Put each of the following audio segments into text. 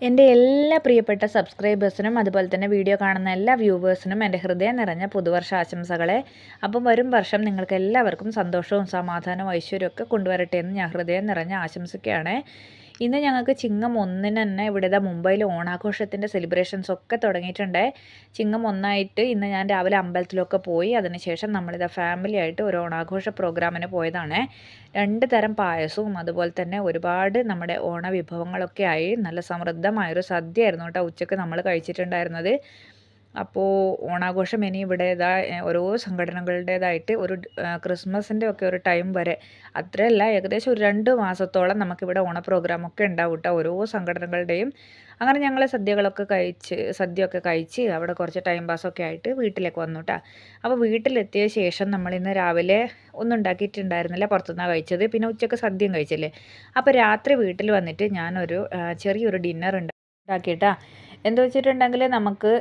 എൻ്റെ എല്ലാ പ്രിയപ്പെട്ട സബ്സ്ക്രൈബേഴ്സിനും അതുപോലെ തന്നെ വീഡിയോ കാണുന്ന എല്ലാ വ്യൂവേഴ്സിനും എൻ്റെ ഹൃദയം നിറഞ്ഞ പുതുവർഷ ആശംസകളെ. അപ്പം വരും വർഷം നിങ്ങൾക്ക് എല്ലാവർക്കും സന്തോഷവും സമാധാനവും ഐശ്വര്യമൊക്കെ കൊണ്ടുവരട്ടെ എന്ന് ഞാൻ ഹൃദയം നിറഞ്ഞ ആശംസിക്കുകയാണ്. ഇന്ന് ഞങ്ങൾക്ക് ചിങ്ങം 1-ന് തന്നെ ഇവിടെ മുംബൈയിൽ ഓണാഘോഷത്തിൻ്റെ സെലിബ്രേഷൻസ് ഒക്കെ തുടങ്ങിയിട്ടുണ്ട്. ചിങ്ങം 1 ഇന്ന് ഞാൻ രാവിലെ അമ്പലത്തിലൊക്കെ പോയി. അതിനുശേഷം നമ്മളിതാ ഫാമിലി ആയിട്ട് ഒരു ഓണാഘോഷ പ്രോഗ്രാമിന് പോയതാണ്. 2 തരം പായസവും അതുപോലെ തന്നെ ഒരുപാട് നമ്മുടെ ഓണ വിഭവങ്ങളൊക്കെ ആയി നല്ല സമൃദ്ധമായൊരു സദ്യയായിരുന്നു കേട്ടോ ഉച്ചയ്ക്ക് നമ്മൾ കഴിച്ചിട്ടുണ്ടായിരുന്നത്. അപ്പോൾ ഓണാഘോഷം ഇനി ഇവിടെ ഓരോ സംഘടനകളുടേതായിട്ട് ഒരു ക്രിസ്മസിൻ്റെ ഒക്കെ ഒരു ടൈം വരെ, അത്രയല്ല ഏകദേശം ഒരു 2 മാസത്തോളം നമുക്കിവിടെ ഓണ പ്രോഗ്രാമൊക്കെ ഉണ്ടാവും കേട്ടോ ഓരോ സംഘടനകളുടെയും. അങ്ങനെ ഞങ്ങൾ സദ്യയൊക്കെ കഴിച്ച് അവിടെ കുറച്ച് ടൈം പാസ്സൊക്കെ ആയിട്ട് വീട്ടിലേക്ക് വന്നു കേട്ടോ. അപ്പോൾ വീട്ടിലെത്തിയ ശേഷം നമ്മളിന്ന് രാവിലെ ഒന്നും ഉണ്ടാക്കിയിട്ടുണ്ടായിരുന്നില്ല, പുറത്തുനിന്നാണ് കഴിച്ചത്. പിന്നെ ഉച്ചയ്ക്ക് സദ്യയും കഴിച്ചില്ലേ. അപ്പോൾ രാത്രി വീട്ടിൽ വന്നിട്ട് ഞാനൊരു ചെറിയൊരു ഡിന്നർ ഉണ്ടാക്കിയിട്ടാ. എന്താ വെച്ചിട്ടുണ്ടെങ്കിൽ നമുക്ക്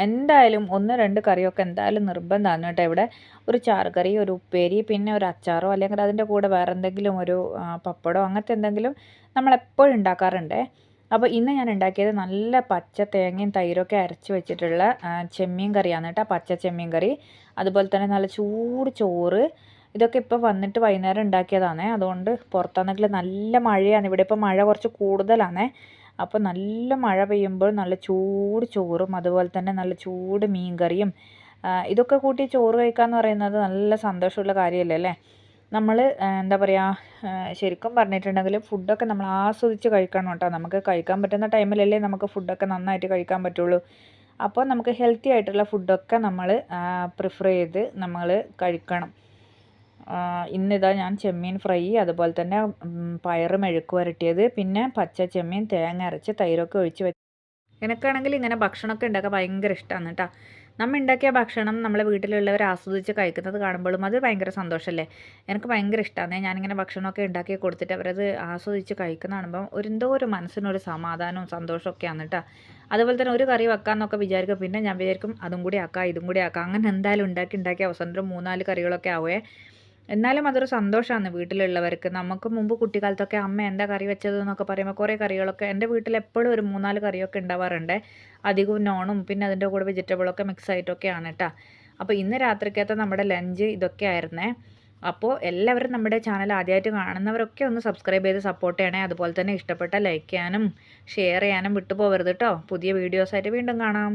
എന്തായാലും 1-2 കറിയൊക്കെ എന്തായാലും നിർബന്ധമാണ് കേട്ടോ. ഇവിടെ ഒരു ചാറ് കറി, ഒരു ഉപ്പേരി, പിന്നെ ഒരു അച്ചാറോ അല്ലെങ്കിൽ അതിൻ്റെ കൂടെ വേറെ എന്തെങ്കിലും ഒരു പപ്പടമോ അങ്ങനത്തെ എന്തെങ്കിലും നമ്മളെപ്പോഴും ഉണ്ടാക്കാറുണ്ട്. അപ്പോൾ ഇന്ന് ഞാൻ ഉണ്ടാക്കിയത് നല്ല പച്ച തേങ്ങയും തൈരൊക്കെ അരച്ച് വെച്ചിട്ടുള്ള ചെമ്മീൻ കറിയാണ് കേട്ടോ, പച്ച ചെമ്മീൻ കറി. അതുപോലെ തന്നെ നല്ല ചൂട് ചോറ്. ഇതൊക്കെ ഇപ്പോൾ വന്നിട്ട് വൈകുന്നേരം ഉണ്ടാക്കിയതാണ്. അതുകൊണ്ട് പുറത്താണെങ്കിൽ നല്ല മഴയാണ്. ഇവിടെ ഇപ്പോൾ മഴ കുറച്ച് കൂടുതലാണ്. അപ്പോൾ നല്ല മഴ പെയ്യുമ്പോൾ നല്ല ചൂട് ചോറും അതുപോലെ തന്നെ നല്ല ചൂട് മീൻ കറിയും ഇതൊക്കെ കൂട്ടി ചോറ് കഴിക്കാമെന്ന് പറയുന്നത് നല്ല സന്തോഷമുള്ള കാര്യമല്ലേ അല്ലേ. നമ്മൾ എന്താ പറയുക, ശരിക്കും പറഞ്ഞിട്ടുണ്ടെങ്കിൽ ഫുഡൊക്കെ നമ്മൾ ആസ്വദിച്ച് കഴിക്കണം കേട്ടോ. നമുക്ക് കഴിക്കാൻ പറ്റുന്ന ടൈമിലല്ലേ നമുക്ക് ഫുഡൊക്കെ നന്നായിട്ട് കഴിക്കാൻ പറ്റുള്ളൂ. അപ്പോൾ നമുക്ക് ഹെൽത്തി ആയിട്ടുള്ള ഫുഡൊക്കെ നമ്മൾ പ്രിഫർ ചെയ്ത് നമ്മൾ കഴിക്കണം. ഇന്നിതാ ഞാൻ ചെമ്മീൻ ഫ്രൈ, അതുപോലെ തന്നെ പയറ് മെഴുക്ക് പുരട്ടിയത്, പിന്നെ പച്ച ചെമ്മീൻ തേങ്ങ അരച്ച് തൈരൊക്കെ ഒഴിച്ച് വെച്ച്. എനിക്കാണെങ്കിൽ ഇങ്ങനെ ഭക്ഷണമൊക്കെ ഉണ്ടാക്കാൻ ഭയങ്കര ഇഷ്ടമാണ് കേട്ടോ. നമ്മൾ ഉണ്ടാക്കിയ ഭക്ഷണം നമ്മളെ വീട്ടിലുള്ളവർ ആസ്വദിച്ച് കഴിക്കുന്നത് കാണുമ്പോഴും അത് ഭയങ്കര സന്തോഷമല്ലേ. എനിക്ക് ഭയങ്കര ഇഷ്ടമാണ്. ഞാനിങ്ങനെ ഭക്ഷണമൊക്കെ ഉണ്ടാക്കി കൊടുത്തിട്ട് അവരത് ആസ്വദിച്ച് കഴിക്കുന്ന കാണുമ്പോൾ എന്തോ ഒരു മനസ്സിനൊരു സമാധാനവും സന്തോഷമൊക്കെയാണ് കേട്ടോ. അതുപോലെ തന്നെ ഒരു കറി വെക്കാമെന്നൊക്കെ വിചാരിക്കും, പിന്നെ ഞാൻ വിചാരിക്കും അതും കൂടി ആക്കാം ഇതും കൂടി ആക്കാം, അങ്ങനെ എന്തായാലും ഉണ്ടാക്കി അവസാനം ഒരു 3-4 കറികളൊക്കെ ആവുമേ. എന്നാലും അതൊരു സന്തോഷമാണ് വീട്ടിലുള്ളവർക്ക്. നമുക്ക് മുമ്പ് കുട്ടിക്കാലത്തൊക്കെ അമ്മ എന്താ കറി വെച്ചത് എന്നൊക്കെ പറയുമ്പോൾ കുറേ കറികളൊക്കെ എൻ്റെ വീട്ടിൽ എപ്പോഴും ഒരു 3-4 കറിയൊക്കെ ഉണ്ടാവാറുണ്ട്. അധികവും നോണും പിന്നെ അതിൻ്റെ കൂടെ വെജിറ്റബിളൊക്കെ മിക്സ് ആയിട്ടൊക്കെയാണ് കേട്ടോ. അപ്പോൾ ഇന്ന് രാത്രിക്കകത്ത് നമ്മുടെ ലഞ്ച് ഇതൊക്കെ ആയിരുന്നേ. അപ്പോൾ എല്ലാവരും നമ്മുടെ ചാനൽ ആദ്യമായിട്ട് കാണുന്നവരൊക്കെ ഒന്ന് സബ്സ്ക്രൈബ് ചെയ്ത് സപ്പോർട്ട് ചെയ്യണേ. അതുപോലെ തന്നെ ഇഷ്ടപ്പെട്ട ലൈക്ക് ചെയ്യാനും ഷെയർ ചെയ്യാനും വിട്ടു പോകരുത് കേട്ടോ. പുതിയ വീഡിയോസായിട്ട് വീണ്ടും കാണാം.